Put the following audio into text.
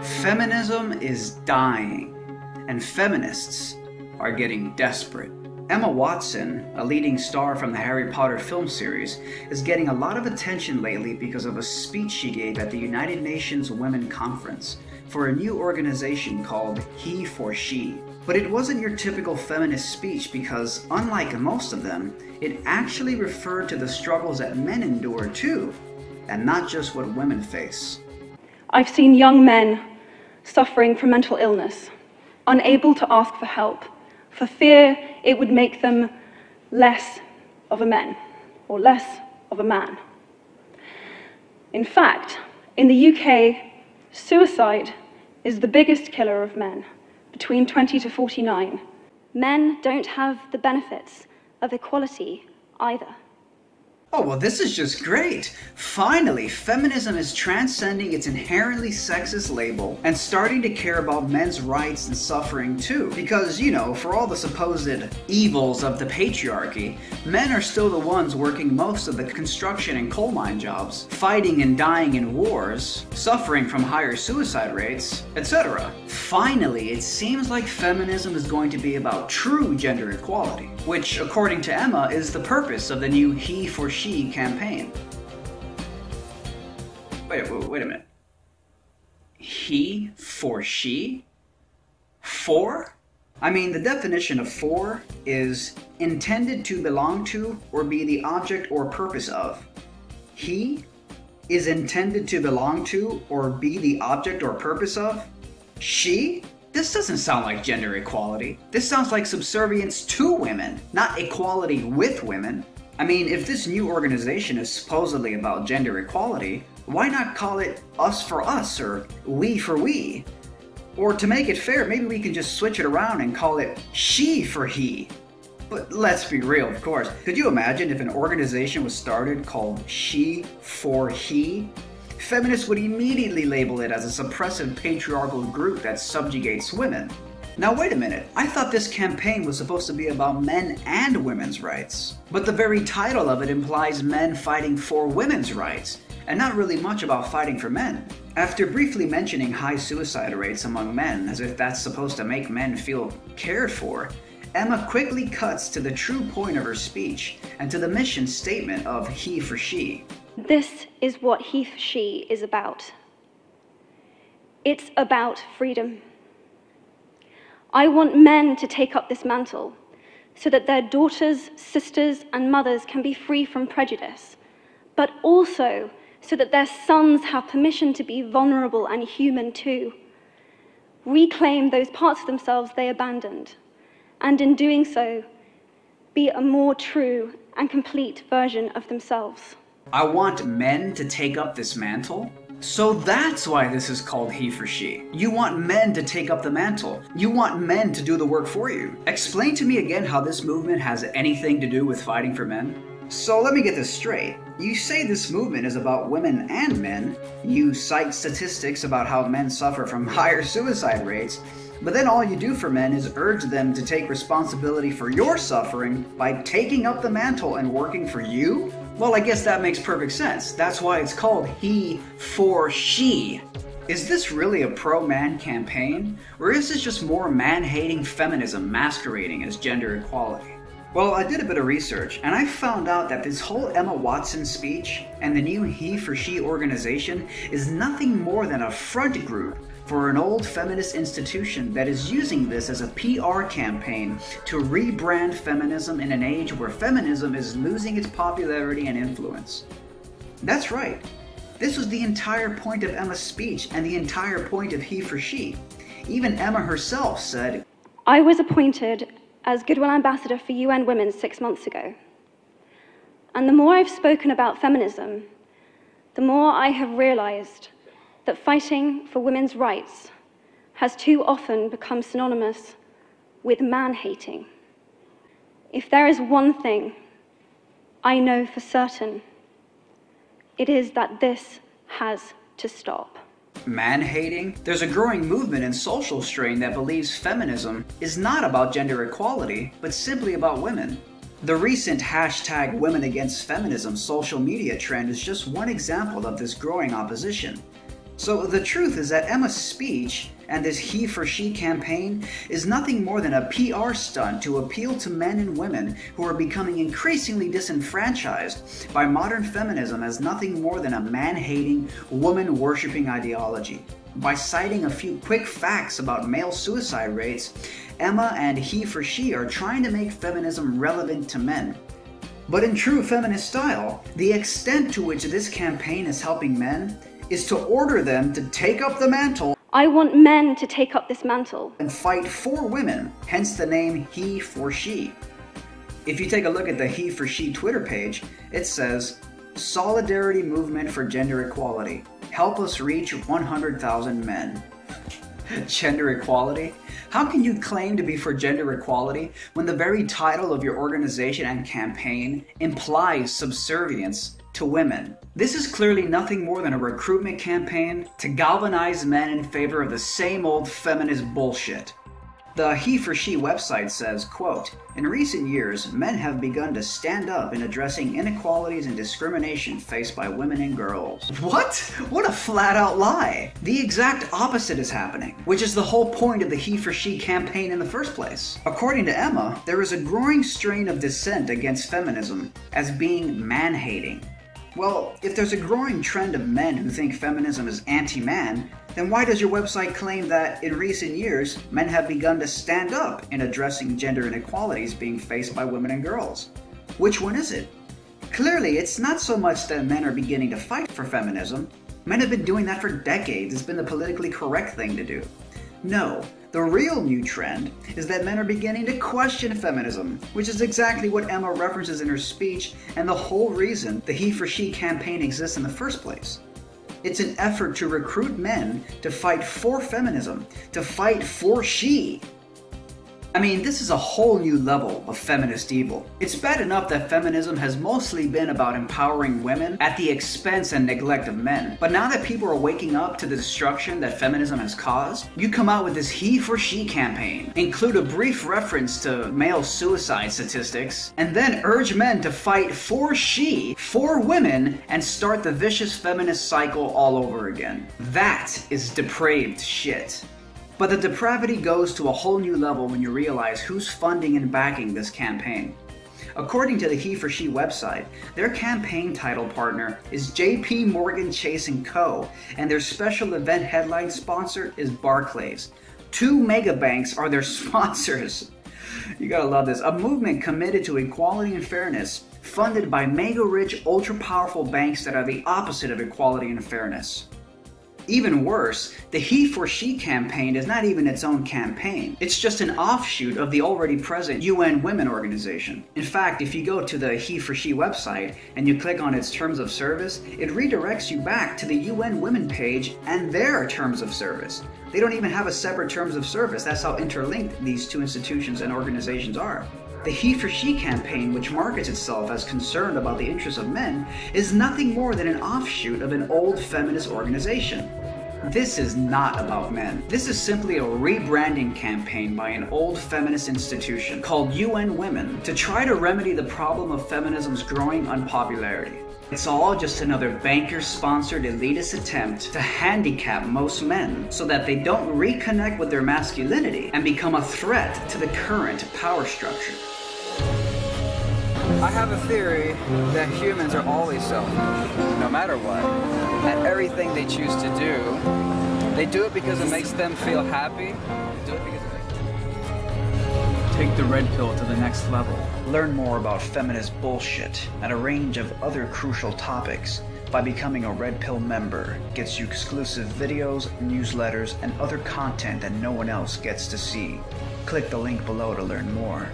Feminism is dying, and feminists are getting desperate. Emma Watson, a leading star from the Harry Potter film series, is getting a lot of attention lately because of a speech she gave at the United Nations Women Conference for a new organization called He for She. But it wasn't your typical feminist speech because, unlike most of them, it actually referred to the struggles that men endure too, and not just what women face. I've seen young men suffering from mental illness, unable to ask for help, for fear it would make them less of a man, or less of a man. In fact, in the UK, suicide is the biggest killer of men, between 20 to 49. Men don't have the benefits of equality either. Oh, well, this is just great! Finally, feminism is transcending its inherently sexist label and starting to care about men's rights and suffering too. Because, you know, for all the supposed evils of the patriarchy, men are still the ones working most of the construction and coal mine jobs, fighting and dying in wars, suffering from higher suicide rates, etc. Finally, it seems like feminism is going to be about true gender equality, which, according to Emma, is the purpose of the new He for She campaign. Wait a minute. He for she? For? I mean, the definition of for is intended to belong to or be the object or purpose of. He is intended to belong to or be the object or purpose of. She? This doesn't sound like gender equality. This sounds like subservience to women, not equality with women. I mean, if this new organization is supposedly about gender equality, why not call it us for us or we for we? Or to make it fair, maybe we can just switch it around and call it she for he. But let's be real, of course. Could you imagine if an organization was started called She for He? Feminists would immediately label it as a suppressive patriarchal group that subjugates women. Now wait a minute, I thought this campaign was supposed to be about men and women's rights. But the very title of it implies men fighting for women's rights, and not really much about fighting for men. After briefly mentioning high suicide rates among men, as if that's supposed to make men feel cared for, Emma quickly cuts to the true point of her speech and to the mission statement of He for She. This is what He for She is about. It's about freedom. I want men to take up this mantle so that their daughters, sisters, and mothers can be free from prejudice, but also so that their sons have permission to be vulnerable and human too. Reclaim those parts of themselves they abandoned, and in doing so, be a more true and complete version of themselves. I want men to take up this mantle? So that's why this is called He for She. You want men to take up the mantle. You want men to do the work for you. Explain to me again how this movement has anything to do with fighting for men. So let me get this straight. You say this movement is about women and men. You cite statistics about how men suffer from higher suicide rates. But then all you do for men is urge them to take responsibility for your suffering by taking up the mantle and working for you? Well, I guess that makes perfect sense. That's why it's called He for She. Is this really a pro-man campaign? Or is this just more man-hating feminism masquerading as gender equality? Well, I did a bit of research, and I found out that this whole Emma Watson speech and the new He for She organization is nothing more than a front group for an old feminist institution that is using this as a PR campaign to rebrand feminism in an age where feminism is losing its popularity and influence. That's right. This was the entire point of Emma's speech and the entire point of He for She. Even Emma herself said, I was appointed as Goodwill Ambassador for UN Women 6 months ago. And the more I've spoken about feminism, the more I have realized that fighting for women's rights has too often become synonymous with man-hating. If there is one thing I know for certain, it is that this has to stop. Man-hating? There's a growing movement and social strain that believes feminism is not about gender equality, but simply about women. The recent hashtag Women Against Feminism social media trend is just one example of this growing opposition. So the truth is that Emma's speech and this he for she campaign is nothing more than a PR stunt to appeal to men and women who are becoming increasingly disenfranchised by modern feminism as nothing more than a man-hating, woman-worshipping ideology. By citing a few quick facts about male suicide rates, Emma and he for she are trying to make feminism relevant to men. But in true feminist style, the extent to which this campaign is helping men is to order them to take up the mantle. I want men to take up this mantle And fight for women, hence the name he for she. If you take a look at the he for she Twitter page, it says, "Solidarity Movement for Gender Equality. Help us reach 100,000 men." Gender equality? How can you claim to be for gender equality when the very title of your organization and campaign implies subservience to women? This is clearly nothing more than a recruitment campaign to galvanize men in favor of the same old feminist bullshit. The He for She website says, quote, "In recent years, men have begun to stand up in addressing inequalities and discrimination faced by women and girls." What? What a flat out lie! The exact opposite is happening, which is the whole point of the He for She campaign in the first place. According to Emma, there is a growing strain of dissent against feminism as being man-hating. Well, if there's a growing trend of men who think feminism is anti-man, then why does your website claim that in recent years, men have begun to stand up in addressing gender inequalities being faced by women and girls? Which one is it? Clearly, it's not so much that men are beginning to fight for feminism. Men have been doing that for decades. It's been the politically correct thing to do. No, the real new trend is that men are beginning to question feminism, which is exactly what Emma references in her speech and the whole reason the He for She campaign exists in the first place. It's an effort to recruit men to fight for feminism, to fight for she. I mean, this is a whole new level of feminist evil. It's bad enough that feminism has mostly been about empowering women at the expense and neglect of men. But now that people are waking up to the destruction that feminism has caused, you come out with this he for she campaign, include a brief reference to male suicide statistics, and then urge men to fight for she, for women, and start the vicious feminist cycle all over again. That is depraved shit. But the depravity goes to a whole new level when you realize who's funding and backing this campaign. According to the He for She website, their campaign title partner is JP Morgan Chase & Co., and their special event headline sponsor is Barclays. 2 mega banks are their sponsors. You gotta love this. A movement committed to equality and fairness, funded by mega-rich, ultra-powerful banks that are the opposite of equality and fairness. Even worse, the He for She campaign is not even its own campaign. It's just an offshoot of the already present UN Women organization. In fact, if you go to the He for She website and you click on its terms of service, it redirects you back to the UN Women page and their terms of service. They don't even have a separate terms of service. That's how interlinked these two institutions and organizations are. The He for She campaign, which markets itself as concerned about the interests of men, is nothing more than an offshoot of an old feminist organization. This is not about men. This is simply a rebranding campaign by an old feminist institution called UN Women to try to remedy the problem of feminism's growing unpopularity. It's all just another banker-sponsored elitist attempt to handicap most men so that they don't reconnect with their masculinity and become a threat to the current power structure. I have a theory that humans are always selfish, no matter what, and everything they choose to do, they do it because it makes them feel happy. They do it because it makes Take the red pill to the next level. Learn more about feminist bullshit and a range of other crucial topics by becoming a Red Pill member. Gets you exclusive videos, newsletters, and other content that no one else gets to see. Click the link below to learn more.